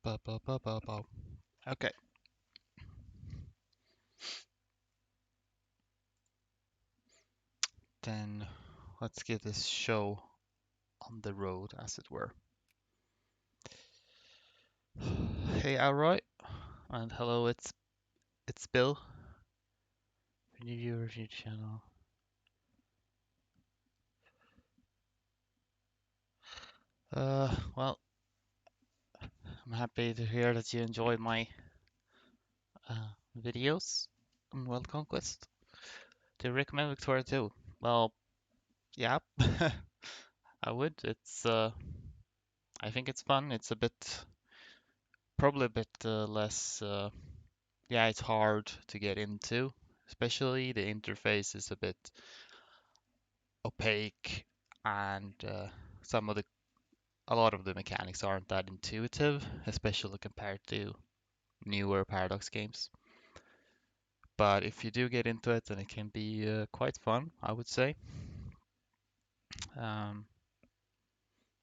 Ba, ba, ba, ba, ba. Okay. Then let's get this show on the road, as it were. Hey, Alroy, and hello, it's Bill, new viewer, new channel. Well, I'm happy to hear that you enjoyed my videos on World Conquest. Do you recommend Victoria too? Well, yeah, I would. I think it's fun. It's a bit, probably a bit less. Yeah, it's hard to get into, especially the interface is a bit opaque, and a lot of the mechanics aren't that intuitive, especially compared to newer Paradox games. But if you do get into it, then it can be quite fun, I would say. Um,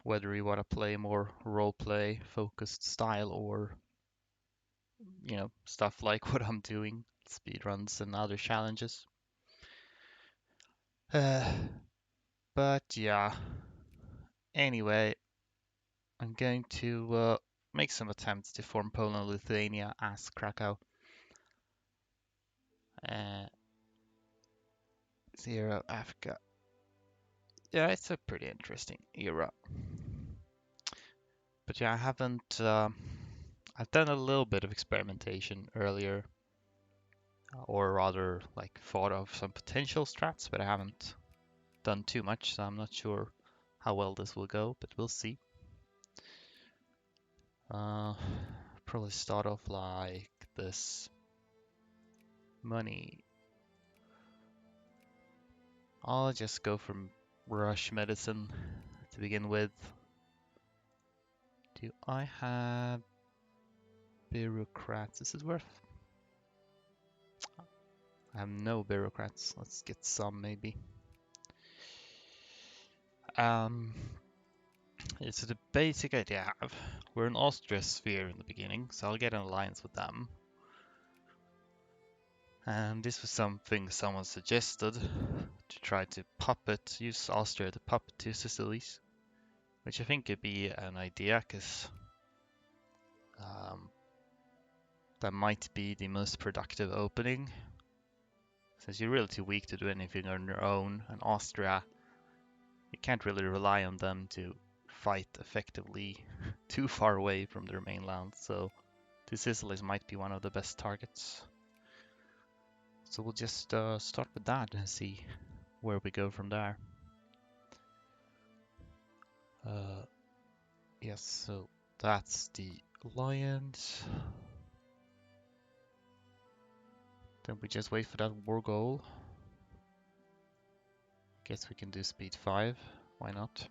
whether you want to play more role play focused style or stuff like what I'm doing, speedruns and other challenges. Uh, but yeah, anyway, I'm going to make some attempts to form Poland-Lithuania as Krakow. Uh, Zero Africa. Yeah, it's a pretty interesting era. But yeah, I haven't. I've done a little bit of experimentation earlier, or rather, like thought of some potential strats, but I haven't done too much, so I'm not sure how well this will go, but we'll see. Uh, Probably start off like this. Money. I'll just go from rush medicine to begin with. Do I have bureaucrats? Is it worth? I have no bureaucrats. Let's get some maybe. Um, so the basic idea I have, we're an Austria sphere in the beginning, so I'll get an alliance with them. And this was something someone suggested to try to use Austria to puppet two Sicilies, which I think could be an idea, because um, that might be the most productive opening, since you're really too weak to do anything on your own, and Austria, you can't really rely on them to fight effectively too far away from their mainland, so the Sicilies might be one of the best targets. So we'll just start with that and see where we go from there. Yes, so that's the alliance. Then we just wait for that war goal. Guess we can do speed 5. Why not?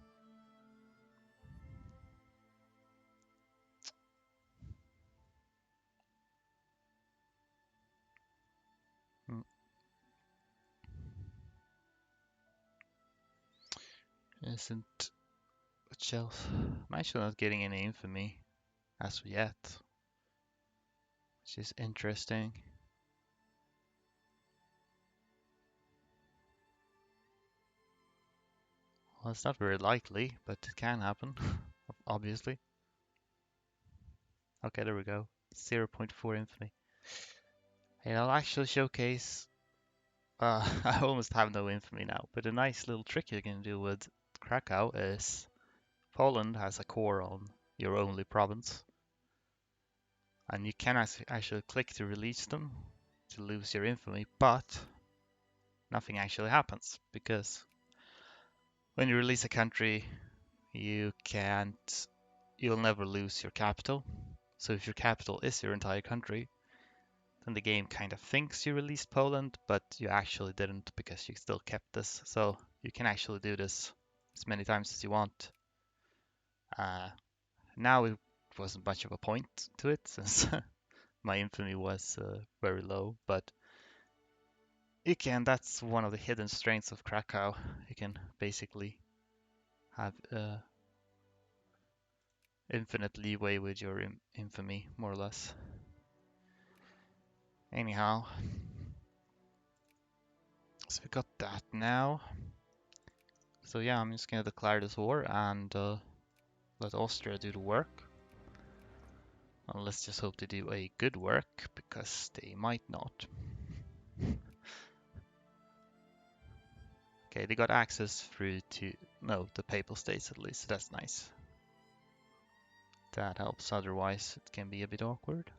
Hmm. Isn't shelf? I'm actually not getting any infamy as of yet, which is interesting. Well, it's not very likely, but it can happen, obviously. Okay, there we go. 0.4 infamy. Hey, I'll actually showcase. I almost have no infamy now, but a nice little trick you can do with Krakow is Poland has a core on your only province, and you can actually click to release them to lose your infamy, but nothing actually happens because when you release a country, you'll never lose your capital. So if your capital is your entire country, then the game kind of thinks you released Poland, but you actually didn't because you still kept this. So you can actually do this as many times as you want. Now it wasn't much of a point to it since my infamy was very low, but that's one of the hidden strengths of Krakow. You can basically have infinite leeway with your infamy, more or less. Anyhow, so we got that now. So yeah, I'm just gonna declare this war and let Austria do the work. Well, let's just hope they do a good work, because they might not. Okay, they got access through to, no, the Papal States at least, so that's nice. That helps, otherwise it can be a bit awkward.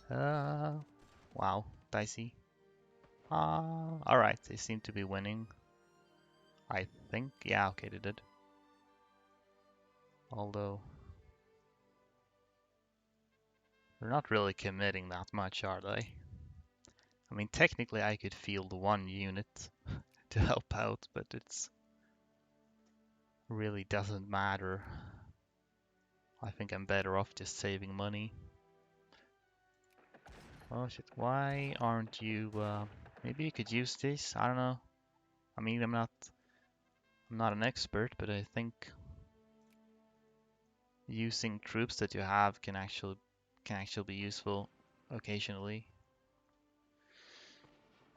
Wow, dicey. Alright, they seem to be winning. I think, yeah, okay, they did. Although, they're not really committing that much, are they? I mean, technically I could field one unit to help out, but it's really doesn't matter. I think I'm better off just saving money. Oh shit, why aren't you, maybe you could use this, I don't know. I mean, I'm not an expert, but I think using troops that you have can actually be useful occasionally.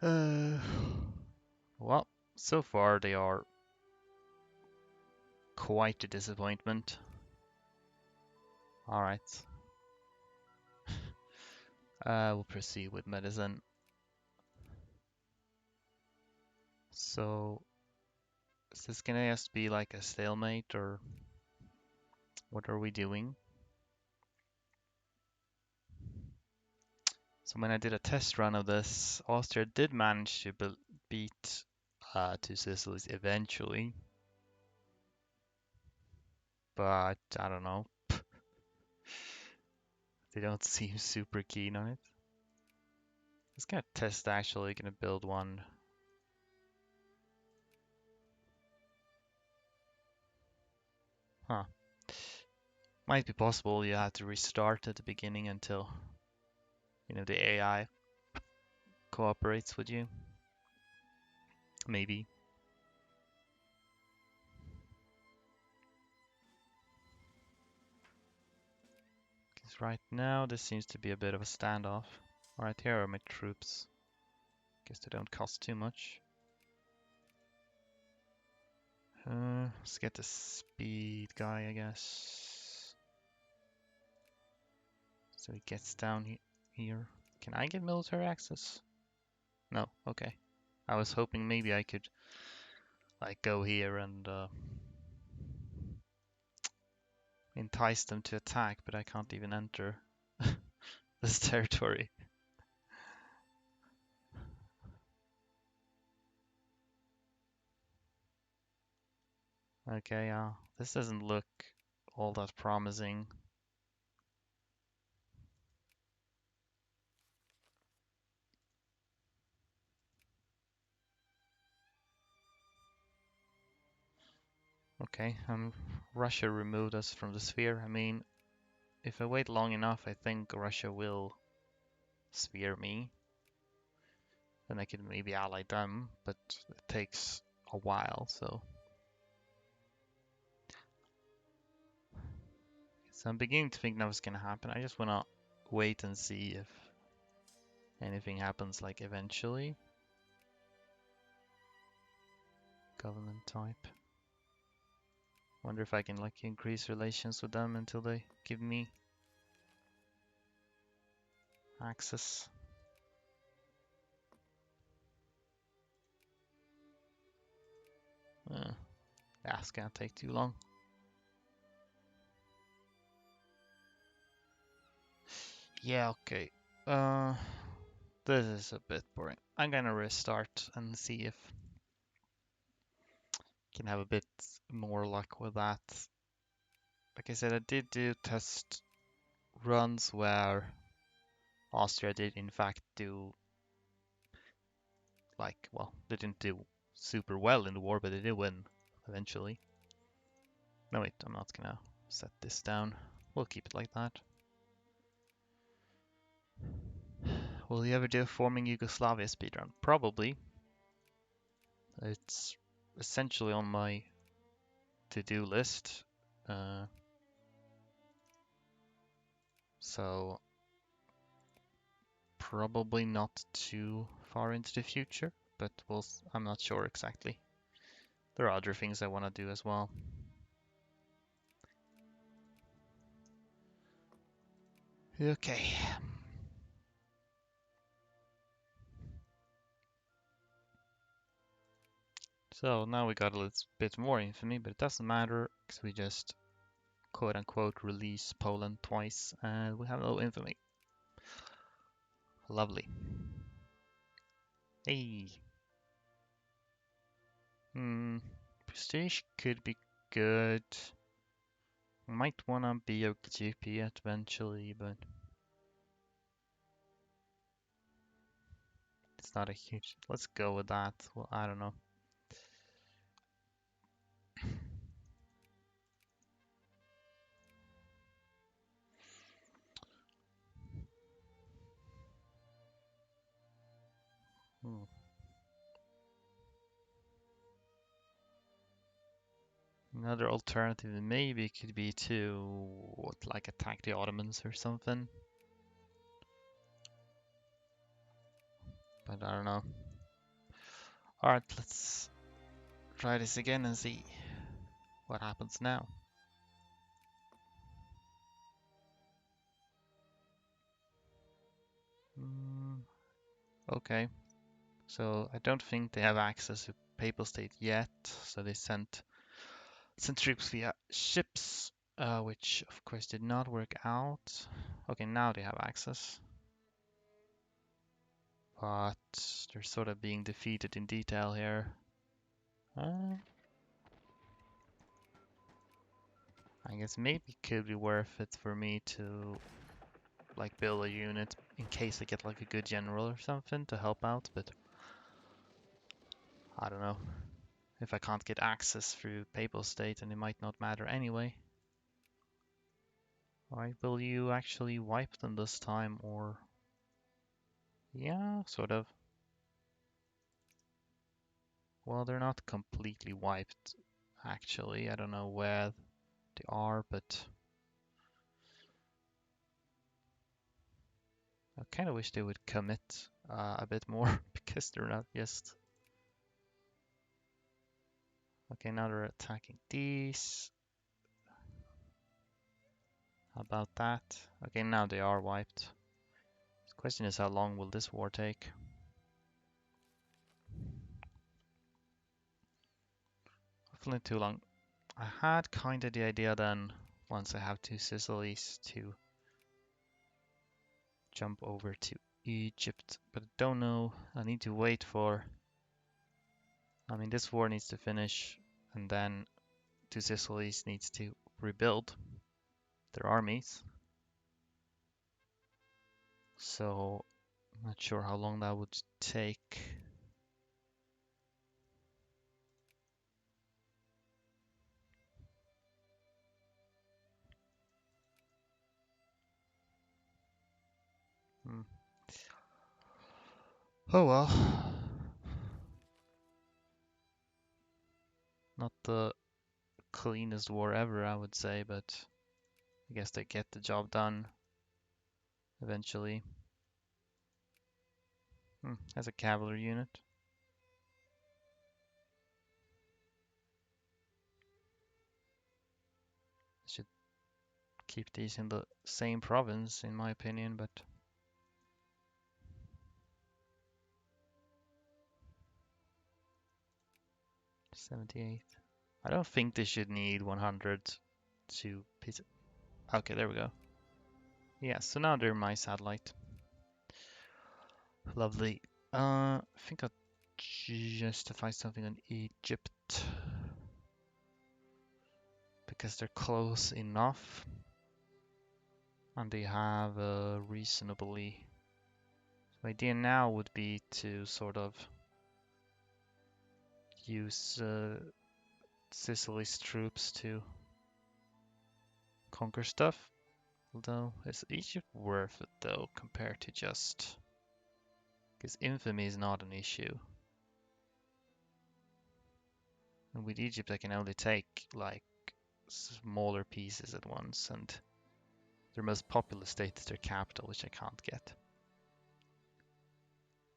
Well, so far they are quite a disappointment. Alright. We'll proceed with medicine. So, is this gonna just be like a stalemate, or what are we doing? So when I did a test run of this, Austria did manage to beat two Sicilies eventually. But I don't know. They don't seem super keen on it. Let's gonna test actually gonna build one. Huh. Might be possible you have to restart at the beginning until, you know, the AI cooperates with you. Maybe. Because right now this seems to be a bit of a standoff. Alright, here are my troops. Guess they don't cost too much. Let's get the speed guy, I guess. So he gets down here. Can I get military access? No, okay. I was hoping maybe I could like go here and entice them to attack, but I can't even enter this territory. Okay, this doesn't look all that promising. Okay, Russia removed us from the sphere. I mean, if I wait long enough, I think Russia will sphere me. Then I can maybe ally them, but it takes a while, so. So I'm beginning to think that was gonna happen. I just wanna wait and see if anything happens like eventually. Government type. Wonder if I can like increase relations with them until they give me access. Yeah, it's gonna take too long. Yeah, okay. This is a bit boring. I'm gonna restart and see if I can have a bit more luck with that. Like I said, I did do test runs where Austria did in fact do like, well, they didn't do super well in the war, but they did win eventually. No, wait, I'm not gonna set this down. We'll keep it like that. Will you ever do a forming Yugoslavia speedrun? Probably. It's essentially on my to-do list. So probably not too far into the future, but I'm not sure exactly. There are other things I want to do as well. Okay. So now we got a little bit more infamy, but it doesn't matter because we just quote unquote release Poland twice and we have no infamy. Lovely. Hey. Prestige could be good. Might wanna be a GP eventually, but it's not a huge. Let's go with that. Well, I don't know. Hmm. Another alternative maybe could be to like attack the Ottomans or something. But I don't know. Alright, let's try this again and see what happens now. Okay, so I don't think they have access to Papal State yet, so they sent troops via ships, which of course did not work out. Okay, now they have access, but they're sort of being defeated in detail here. I guess maybe it could be worth it for me to like build a unit in case I get like a good general or something to help out, but I don't know. If I can't get access through Papal State, and it might not matter anyway. Alright, will you actually wipe them this time, or... Yeah, sort of. Well, they're not completely wiped, actually. I don't know where they are, but... I kind of wish they would commit a bit more, because they're not just... Okay, now they're attacking these. How about that? Okay, now they are wiped. The question is, how long will this war take? Hopefully too long. I had kind of the idea then, once I have two Sicilies, to jump over to Egypt, but I don't know. I need to wait for... I mean, this war needs to finish, and then two Sicilies needs to rebuild their armies. So, I'm not sure how long that would take. Hmm. Oh well. Not the cleanest war ever, I would say, but I guess they get the job done eventually. As a cavalry unit. Should keep these in the same province, in my opinion, but 78. I don't think they should need 100 to piece it. Okay, there we go. Yeah, so now they're my satellite. Lovely. I think I'll justify something on Egypt because they're close enough and they have a reasonably... My idea now would be to sort of use Sicily's troops to conquer stuff. Although, is Egypt worth it though, compared to just... Because infamy is not an issue. And with Egypt I can only take like smaller pieces at once, and Their most populous state is their capital, which I can't get.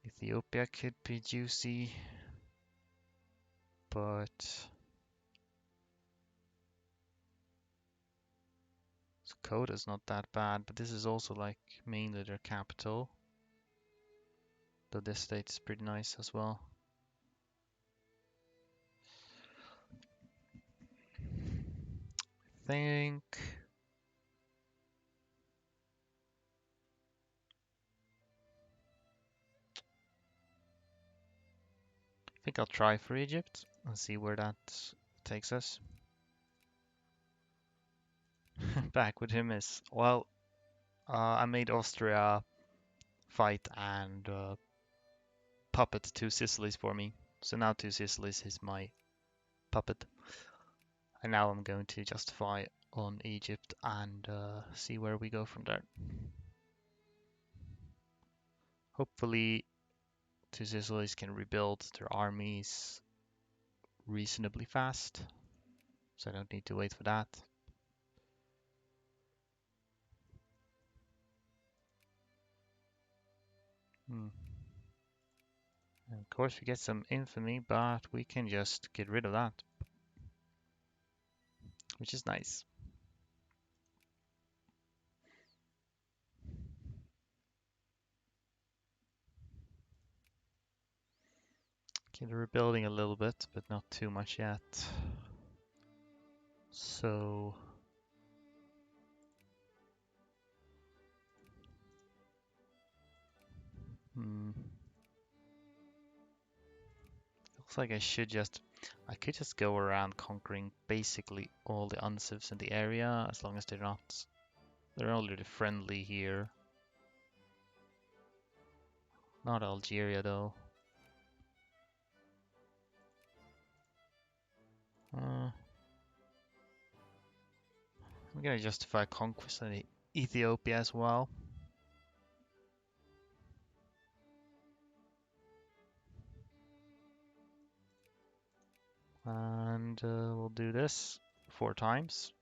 Ethiopia could be juicy, but Dakota's not that bad, but this is also like mainly their capital. Though this state is pretty nice as well. I think I'll try for Egypt and see where that takes us. Back with him is, well, I made Austria fight and puppet two Sicilies for me. So now two Sicilies is my puppet. And now I'm going to justify on Egypt and see where we go from there. Hopefully two Sicilies can rebuild their armies reasonably fast. So I don't need to wait for that. And of course we get some infamy, but we can just get rid of that, which is nice. Okay, they're rebuilding a little bit, but not too much yet. So looks like I could just go around conquering basically all the uncivs in the area, as long as they're already friendly here. Not Algeria though. I'm gonna justify conquest in Ethiopia as well. And we'll do this 4 times.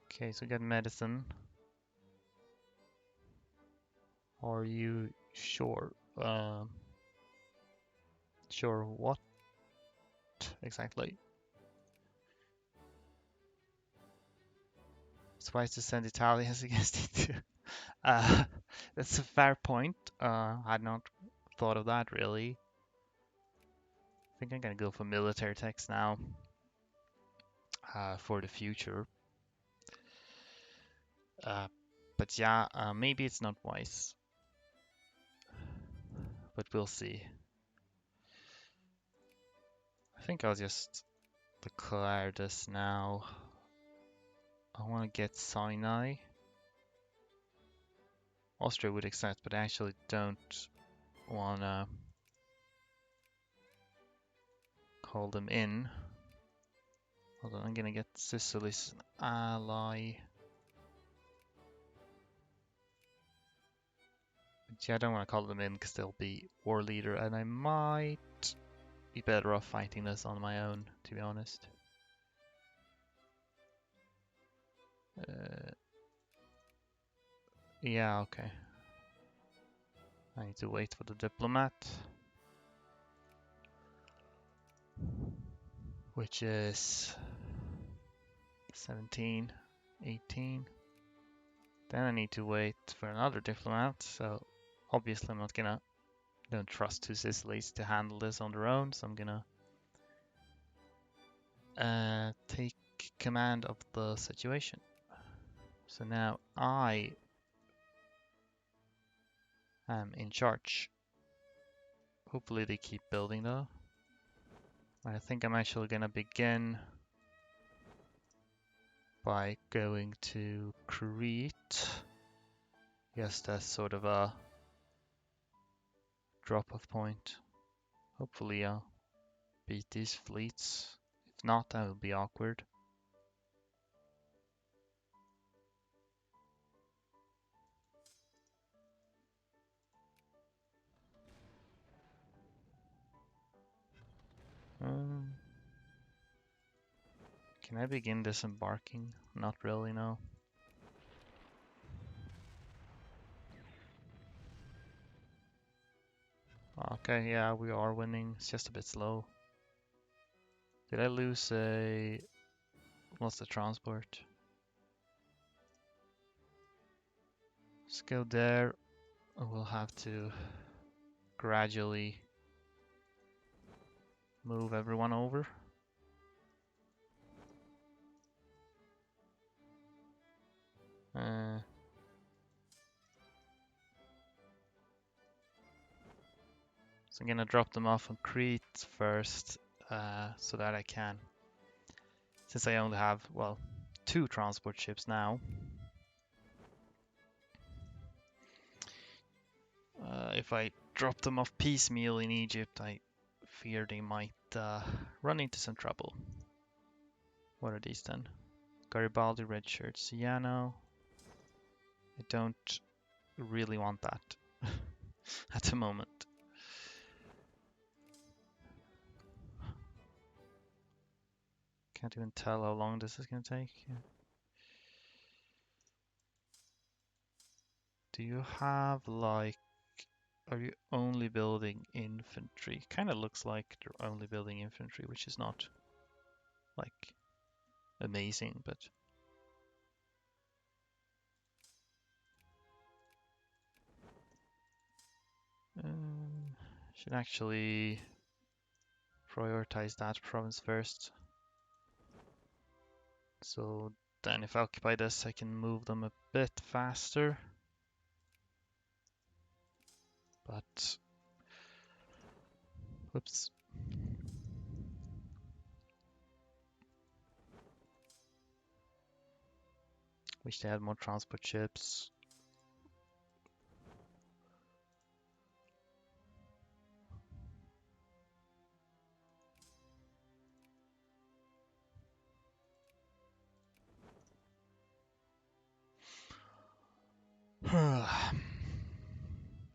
Okay, so get medicine. Are you sure? Sure what exactly? It's wise to send Italians against E2. That's a fair point. I had not thought of that really. I think I'm gonna go for military text now for the future. But yeah, maybe it's not wise. But we'll see. I think I'll just declare this now. I want to get Sinai. Austria would accept, but I actually don't want to call them in. Hold on, I'm gonna get Sicily's ally. But yeah, I don't want to call them in because they'll be war leader, and I might be better off fighting this on my own, to be honest. Yeah, okay. I need to wait for the diplomat, which is 17, 18. Then I need to wait for another diplomat, so obviously I'm not gonna, don't trust two Sicilies to handle this on their own, so I'm gonna take command of the situation. So now I am in charge. Hopefully they keep building though. I think I'm actually gonna begin by going to Crete. Just as sort of a drop-off point. Hopefully I'll beat these fleets. If not, that will be awkward. Can I begin disembarking? Not really, no. Okay, yeah, we are winning. It's just a bit slow. Did I lose a... What's the transport? Let's go there. We'll have to gradually move everyone over. So I'm gonna drop them off on Crete first, so that I can, since I only have, well, 2 transport ships now. If I drop them off piecemeal in Egypt, I fear they might run into some trouble. What are these then? Garibaldi red shirts. Yeah, no. I don't really want that at the moment. Can't even tell how long this is gonna take. Yeah. Do you have like... Are you only building infantry? Kind of looks like they're only building infantry, which is not like amazing, but should actually prioritize that province first. So then if I occupy this, I can move them a bit faster. But, whoops. Wish they had more transport ships.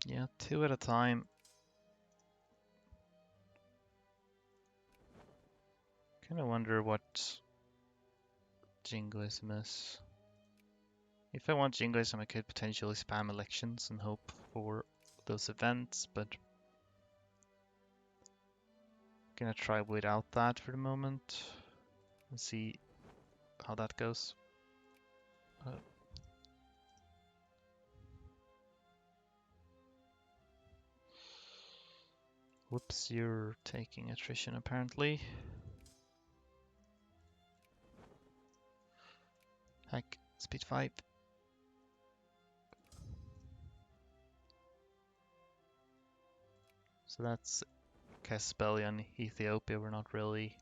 Yeah, 2 at a time. Kind of wonder what jingoism is. If I want jingoism, I could potentially spam elections and hope for those events, but I'm gonna try without that for the moment and see how that goes. Whoops, you're taking attrition apparently. Heck, speed 5. So that's Caspelian, Ethiopia. We're not really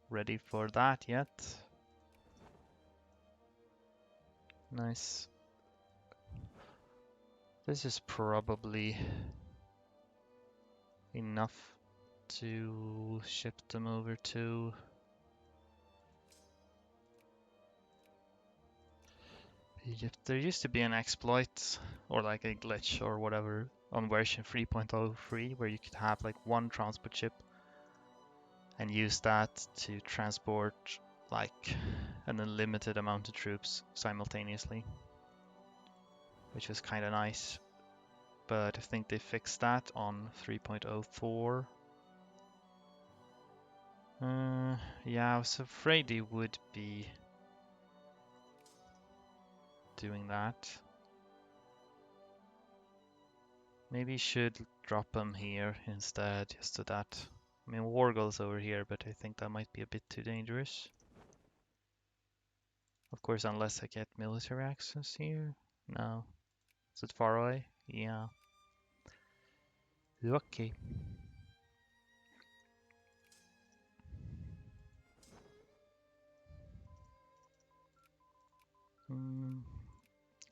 ready for that yet. Nice. This is probably enough to ship them over to Egypt. There used to be an exploit or like a glitch or whatever on version 3.03 where you could have like 1 transport ship and use that to transport like an unlimited amount of troops simultaneously, which was kind of nice. But I think they fixed that on 3.04. Yeah, I was afraid they would be doing that. Maybe should drop them here instead, just so that... I mean, war goes over here, but I think that might be a bit too dangerous. Of course, unless I get military access here. No. Is it far away? Yeah. Okay.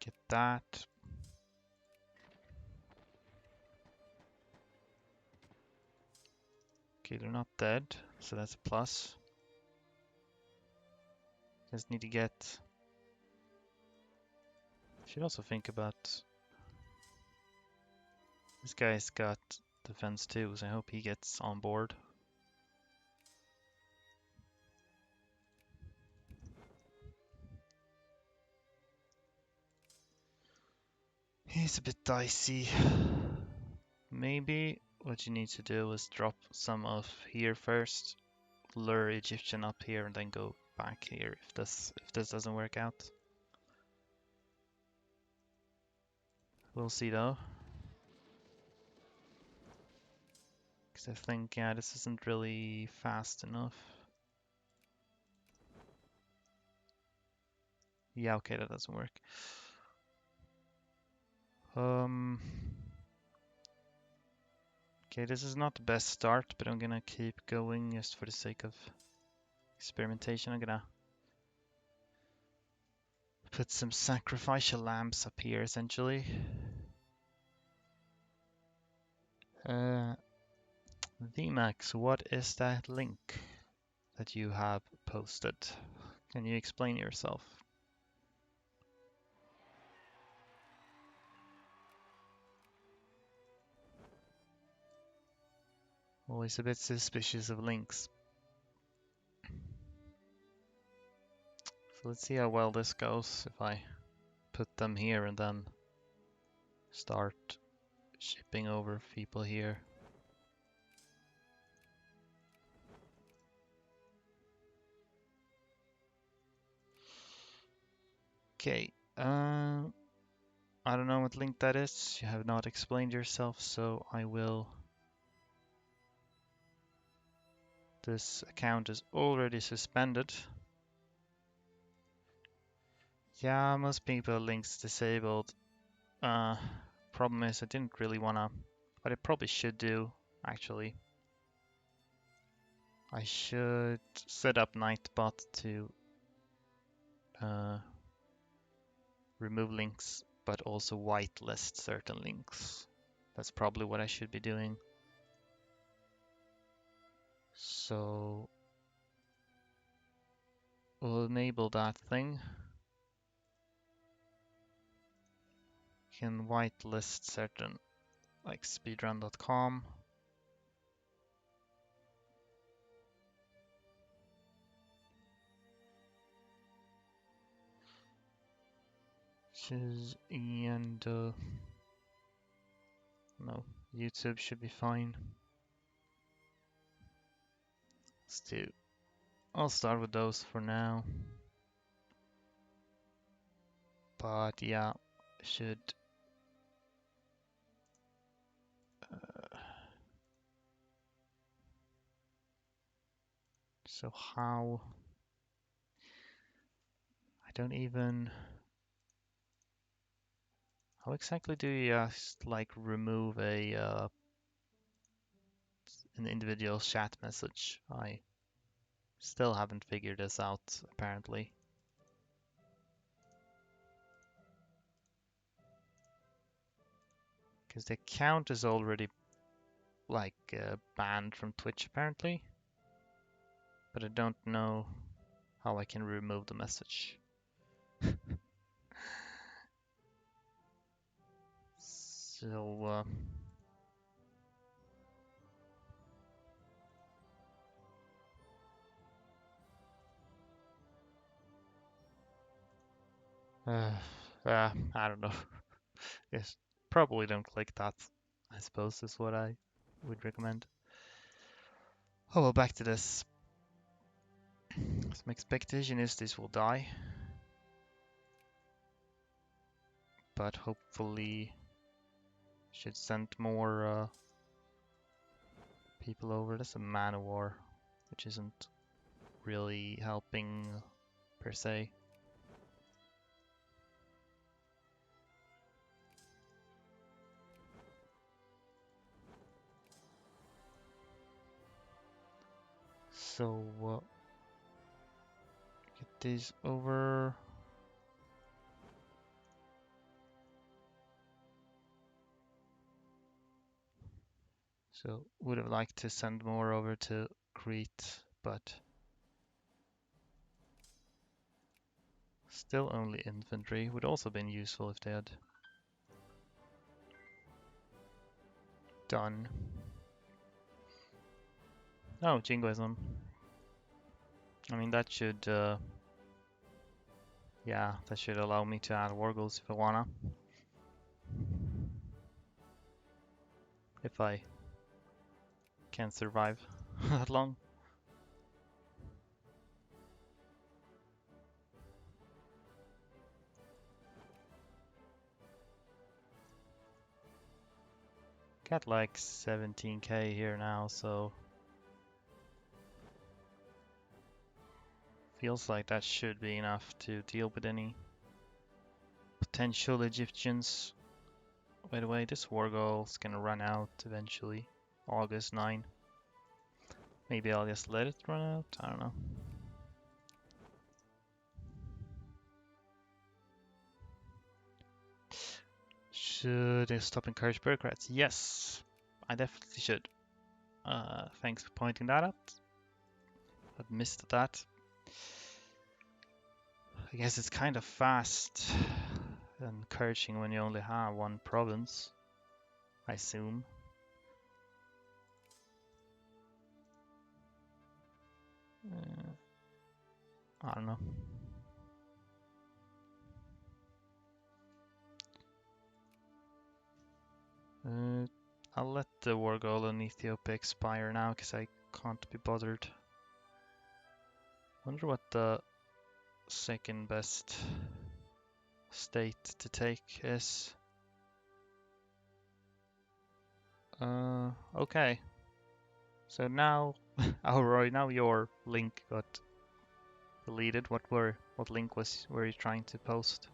Get that. Okay, they're not dead, so that's a plus. Just need to get... Should also think about... This guy's got defense too, so I hope he gets on board. He's a bit dicey. Maybe what you need to do is drop some off here first, lure Egyptian up here, and then go back here if this doesn't work out. We'll see though. Because I think, yeah, this isn't really fast enough. Yeah, okay, that doesn't work. Okay, this is not the best start, but I'm gonna keep going just for the sake of experimentation. I'm gonna put some sacrificial lambs up here, essentially. VMAX, what is that link that you have posted? Can you explain yourself? Always a bit suspicious of links. So let's see how well this goes if I put them here and then start shipping over people here. Okay, I don't know what link that is. You have not explained yourself, so I will. This account is already suspended. Yeah, most people links disabled. Problem is I didn't really wanna, but I probably should do, actually. I should set up Nightbot to remove links, but also whitelist certain links. That's probably what I should be doing. So we'll enable that thing. You can whitelist certain, like speedrun.com. And no, YouTube should be fine. I'll start with those for now. But yeah, should so how I don't even how exactly do you just like remove an individual chat message? I still haven't figured this out apparently. Because the account is already like banned from Twitch apparently. But I don't know how I can remove the message. So I don't know. Yes, probably don't click that. I suppose is what I would recommend. Oh well, back to this. My expectation is this will die, but hopefully should send more people over. There's a man of war, which isn't really helping per se. So get these over. So would have liked to send more over to Crete, but still only infantry. Would also been useful if they had done. Oh, jingoism. I mean that should yeah, that should allow me to add war goals if I wanna. if I can survive that long. Got like 17k here now, so feels like that should be enough to deal with any potential Egyptians. By the way, this war goal is gonna run out eventually, August 9. Maybe I'll just let it run out, I don't know. Should I stop encourage bureaucrats? Yes, I definitely should. Thanks for pointing that out. I'd missed that. I guess it's kind of fast and encouraging when you only have one province, I assume. I don't know. I'll let the war goal in Ethiopia expire now because I can't be bothered. Wonder what the second best state to take is. Okay. So now, Roy, now your link got deleted. What link were you trying to post?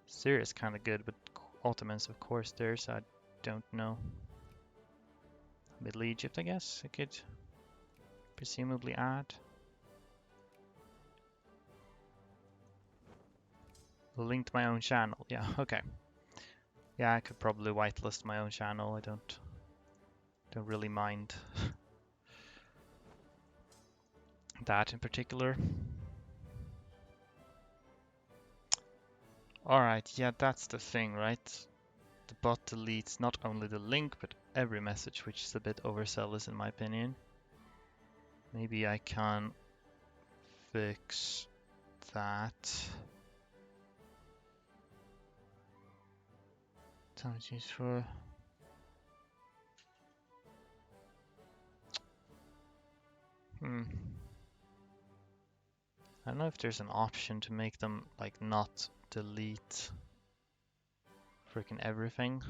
Syria's kind of good, but Ottomans, of course, there's I don't know. Middle Egypt, I guess I could presumably add. Link to my own channel. Yeah, okay. Yeah, I could probably whitelist my own channel. I don't really mind that in particular. Alright, yeah, that's the thing, right? The bot deletes not only the link, but every message, which is a bit overzealous in my opinion. Maybe I can fix that. Damages for... I don't know if there's an option to make them like not delete freaking everything.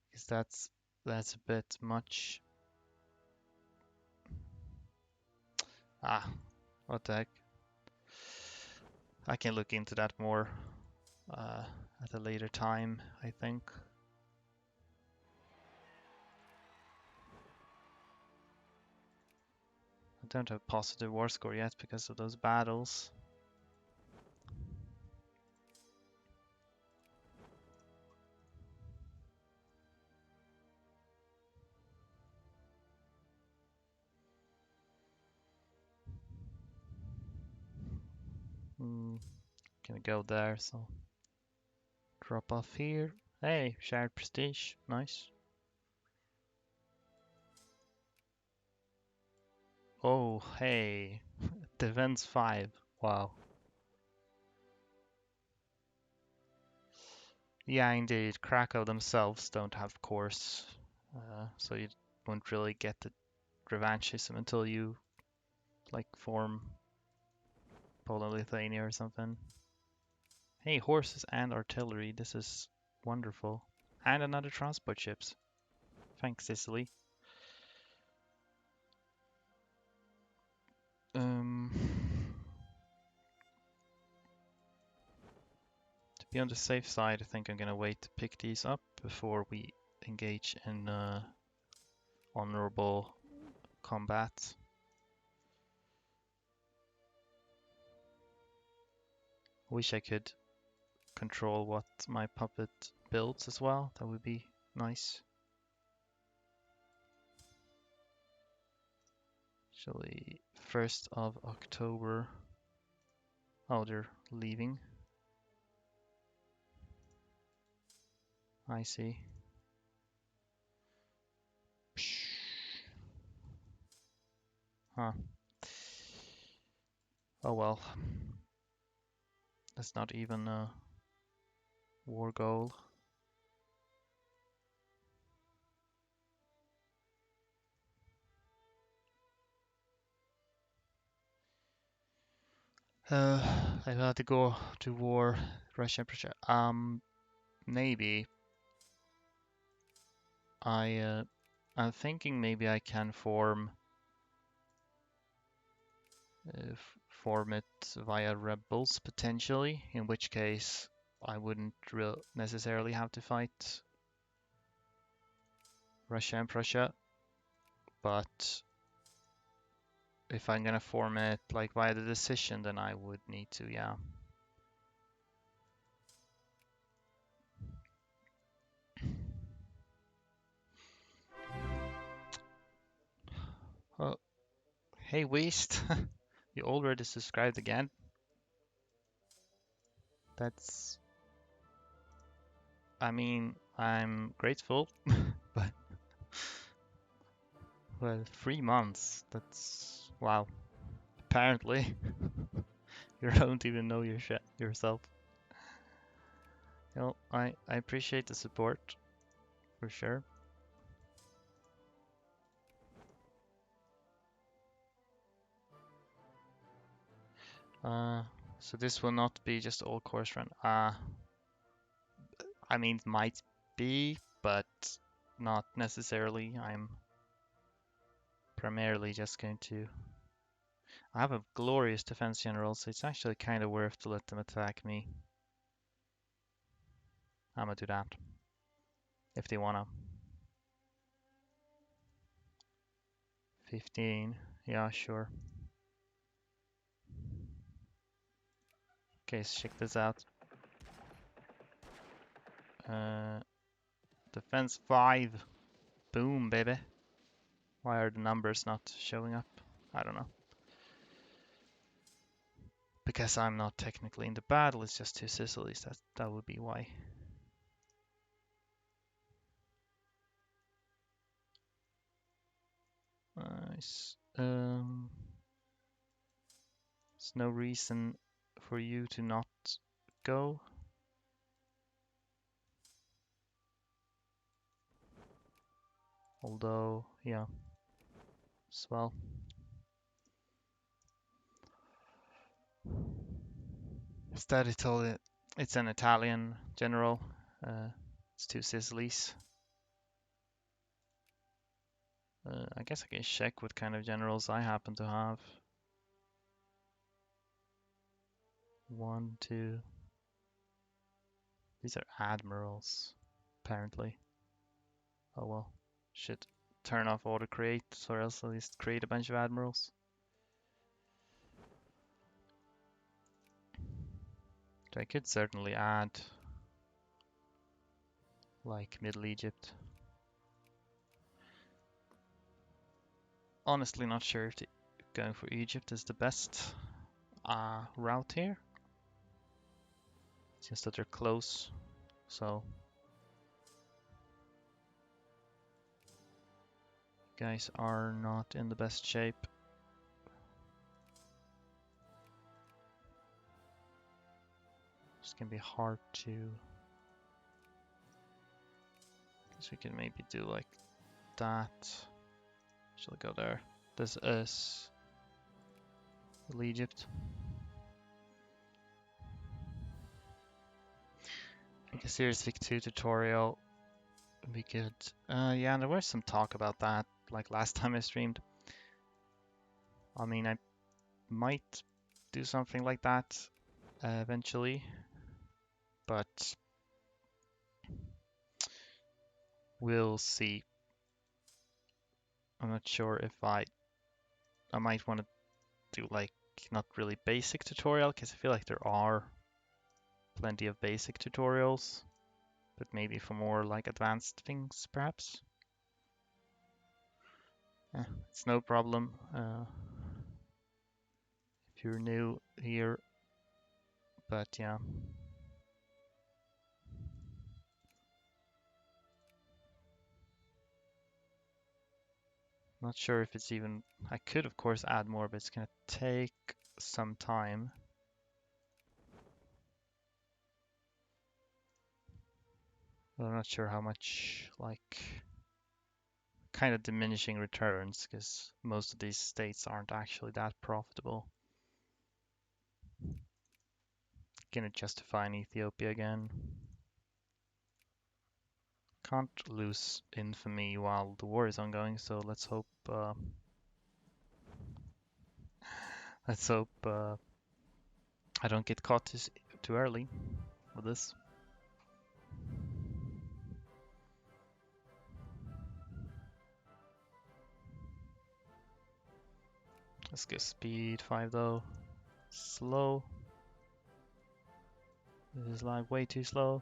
Because that's a bit much. Ah, what the heck. I can look into that more at a later time, I think. I don't have positive war score yet because of those battles. Gonna go there, so drop off here. Hey, shared prestige, nice. Oh, hey, defense 5, wow. Yeah, indeed, Krakow themselves don't have cores, so you won't really get the revanchism until you like form Poland-Lithuania or something. Hey, horses and artillery, this is wonderful. And another transport ships. Thanks, Sicily. To be on the safe side, I think I'm gonna wait to pick these up before we engage in honorable combat. Wish I could control what my puppet builds as well. That would be nice. Actually, 1st of October. Oh, they're leaving. I see. Huh. Oh well. That's not even war goal. I have to go to war, Russia and Prussia. Maybe I'm thinking maybe I can form it via rebels potentially, in which case I wouldn't necessarily have to fight Russia and Prussia. But if I'm gonna form it like via the decision, then I would need to, yeah. Oh, hey Waste, you already subscribed again. That's, I mean, I'm grateful, but well, 3 months. That's wow. Apparently, you don't even know your shit yourself. You know, I appreciate the support for sure. So this will not be just all course run. I mean, it might be, but not necessarily. I'm primarily just going to. I have a glorious defense general, so it's actually kind of worth to let them attack me. I'm gonna do that if they wanna. 15, yeah, sure. Okay, so check this out. Defense 5. Boom, baby. Why are the numbers not showing up? I don't know. Because I'm not technically in the battle, it's just 2 Sicilies. That would be why. Nice. There's no reason for you to not go. Although, yeah, as well. Instead, it's an Italian general. It's 2 Sicilies. I guess I can check what kind of generals I happen to have. 1, 2. These are admirals, apparently. Oh well, should turn off auto create, or else at least create a bunch of admirals. I could certainly add like Middle Egypt. Honestly, not sure if going for Egypt is the best route here. It's just that they're close, so guys are not in the best shape. It's gonna be hard to. Guess we can maybe do like that. Shall I go there? This is Middle Egypt. I think a Series Vic 2 tutorial would be good. Yeah, and there was some talk about that, like last time I streamed. I mean, I might do something like that eventually, but we'll see. I'm not sure if I might want to do like not really basic tutorial, because I feel like there are plenty of basic tutorials, but maybe for more like advanced things perhaps. It's no problem if you're new here, but yeah. Not sure if it's even, I could of course add more, but it's gonna take some time. I'm not sure how much, like, kind of diminishing returns, because most of these states aren't actually that profitable. Gonna justify in Ethiopia again. Can't lose infamy while the war is ongoing, so let's hope I don't get caught too early with this. Let's go speed 5 though. Slow. This is like way too slow.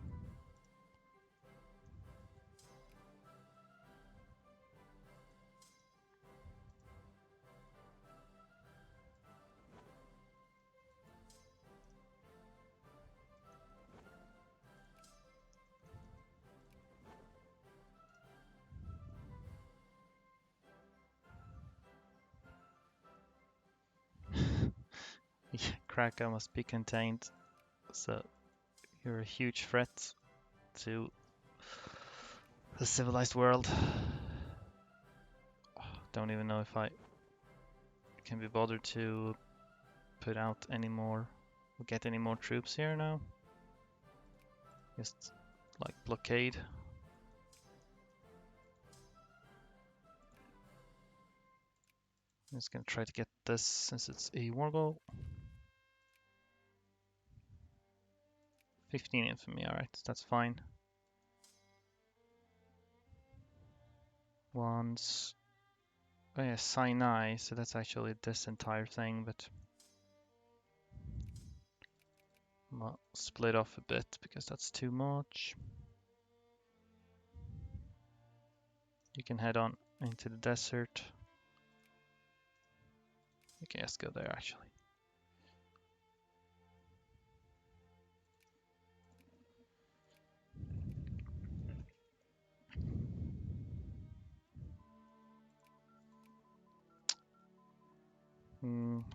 Yeah, Krakow must be contained. So you're a huge threat to the civilized world. Don't even know if I can be bothered to put out any more, or get any more troops here now. Just like blockade. I'm just gonna try to get this since it's a war goal. 15 infamy, alright, that's fine. Once. Oh yeah, Sinai, so that's actually this entire thing, but I'll split off a bit because that's too much. You can head on into the desert. You can just go there actually.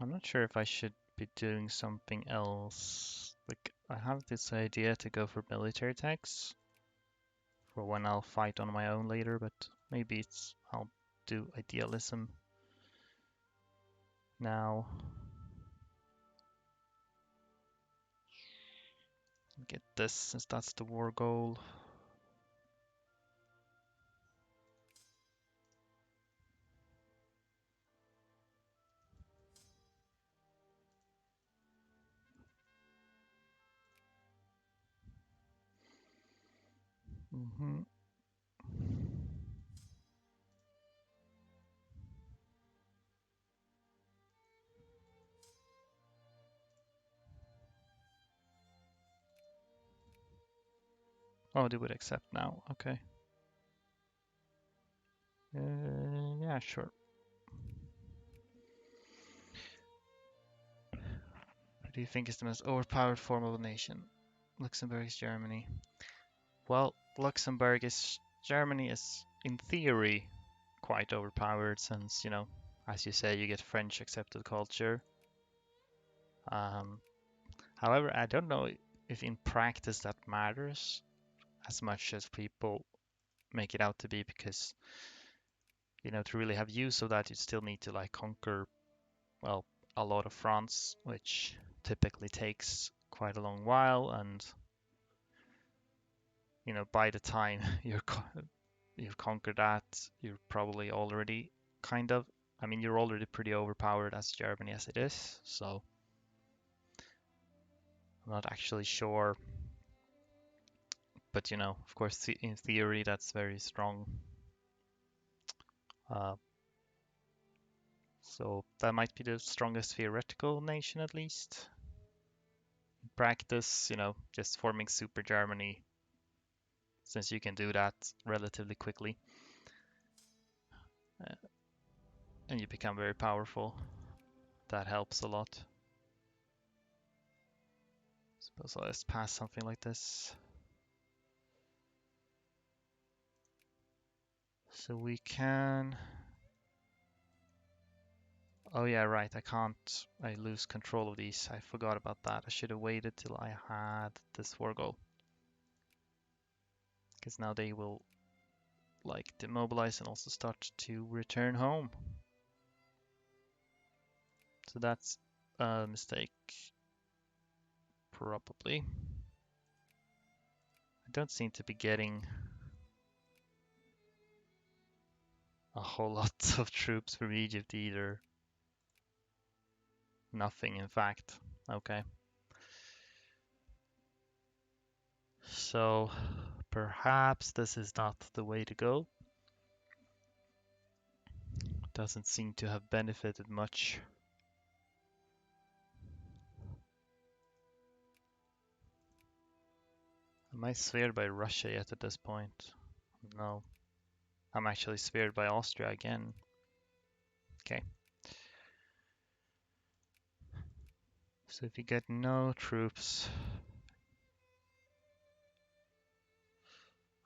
I'm not sure if I should be doing something else. Like, I have this idea to go for military tax for when I'll fight on my own later, but maybe I'll do idealism now. Get this since that's the war goal. Mm-hmm. Oh, they would accept now. Okay. Yeah, sure. What do you think is the most overpowered form of a nation? Luxembourg is Germany. Well, Germany is, in theory, quite overpowered since, as you say, you get French accepted culture. Um, However, I don't know if in practice that matters as much as people make it out to be, because, to really have use of that, you still need to like conquer, well, a lot of France, which typically takes quite a long while, and by the time you've conquered that, you're probably already kind of, I mean, you're already pretty overpowered as Germany as it is, so I'm not actually sure. But of course, in theory, that's very strong. Uh, so that might be the strongest theoretical nation, at least. In practice, just forming Super Germany, since you can do that relatively quickly, uh, and you become very powerful. That helps a lot. Suppose I'll just pass something like this. So we can. Oh yeah, right. I can't. I lose control of these. I forgot about that. I should have waited till I had this war goal. because now they will like demobilize and also start to return home. So that's a mistake, probably. I don't seem to be getting a whole lot of troops from Egypt either. Nothing, in fact. Okay. So perhaps this is not the way to go. Doesn't seem to have benefited much. Am I sphered by Russia yet at this point? No. I'm actually sphered by Austria again. Okay. So if you get no troops,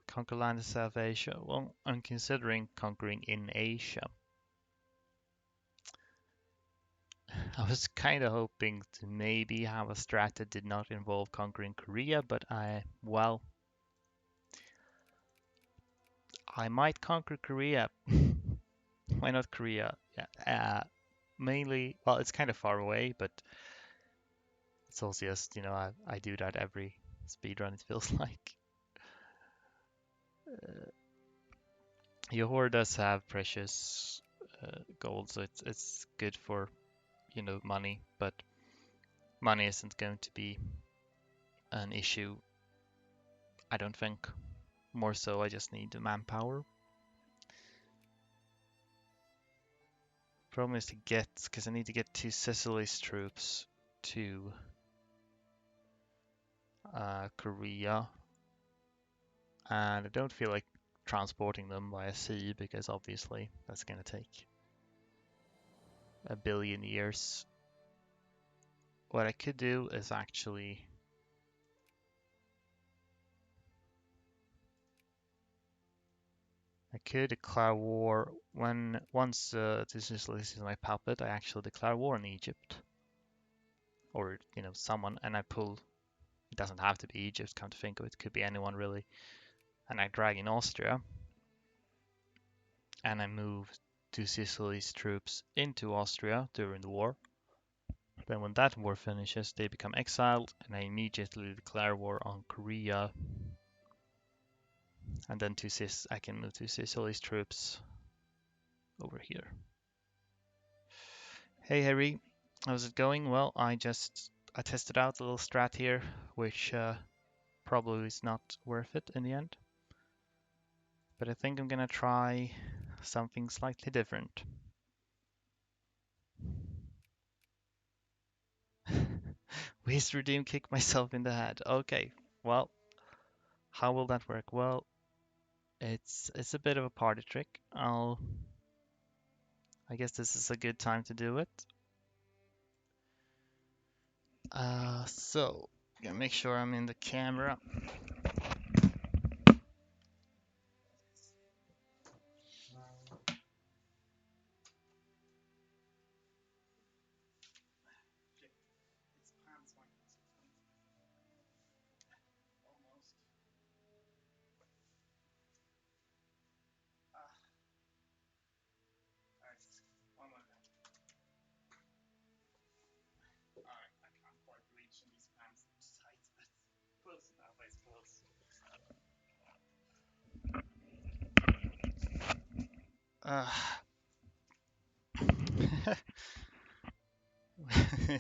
conquer land in South Asia. Well, I'm considering conquering in Asia. I was kind of hoping to maybe have a strat that did not involve conquering Korea, but well, I might conquer Korea. Why not Korea? Yeah, mainly, well, it's kind of far away, but it's also just, I do that every speedrun, it feels like. Johor does have precious gold, so it's good for, money, but money isn't going to be an issue, I don't think. More so, I just need the manpower. Problem is to get, because I need to get 2 Sicily's troops to Korea, and I don't feel like transporting them via sea because obviously that's going to take a billion years. What I could do is actually I could declare war once this is my puppet. I actually declare war on Egypt, or someone, and I pull. It doesn't have to be Egypt. Come to think of it, could be anyone really. And I drag in Austria, and I move 2 Sicily's troops into Austria during the war. Then when that war finishes, they become exiled, and I immediately declare war on Korea. And then I can move 2 Sicily's troops over here. Hey Harry, how's it going? Well, I tested out a little strat here, which probably is not worth it in the end. But I think I'm gonna try something slightly different. Waste redeem, kick myself in the head. Okay, well, how will that work? Well, it's a bit of a party trick. I guess this is a good time to do it. So, gonna make sure I'm in the camera.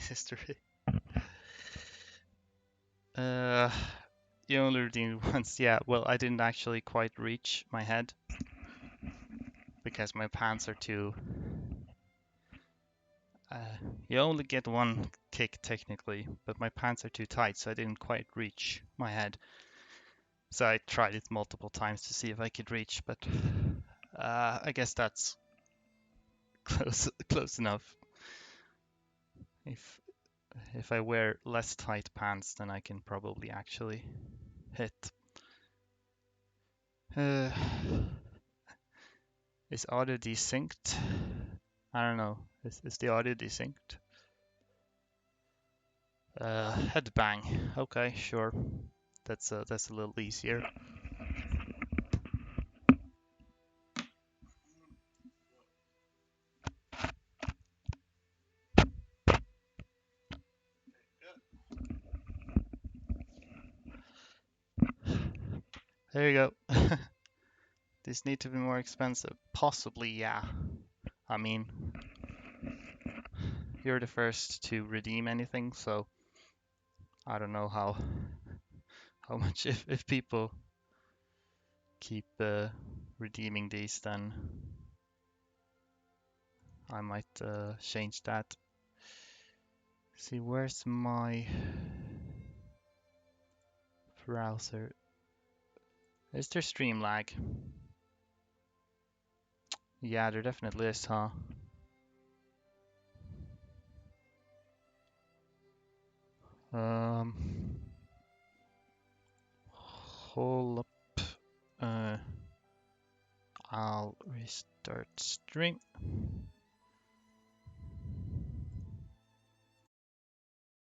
History. Uh, you only redeemed once. Yeah, well, I didn't actually quite reach my head because my pants are too. You only get one kick technically, but my pants are too tight, so I didn't quite reach my head. So I tried it multiple times to see if I could reach, but I guess that's close enough. If I wear less tight pants, then I can probably actually hit. Uh, is audio desynced? I don't know. Is the audio desynced? Headbang. Okay, sure. That's a little easier. There you go. These need to be more expensive. Possibly, yeah. I mean, you're the first to redeem anything, so I don't know how much if people keep redeeming these, then I might change that. See, where's my browser? Is there stream lag? Yeah, there definitely is, huh? Um, hold up. Uh, I'll restart stream.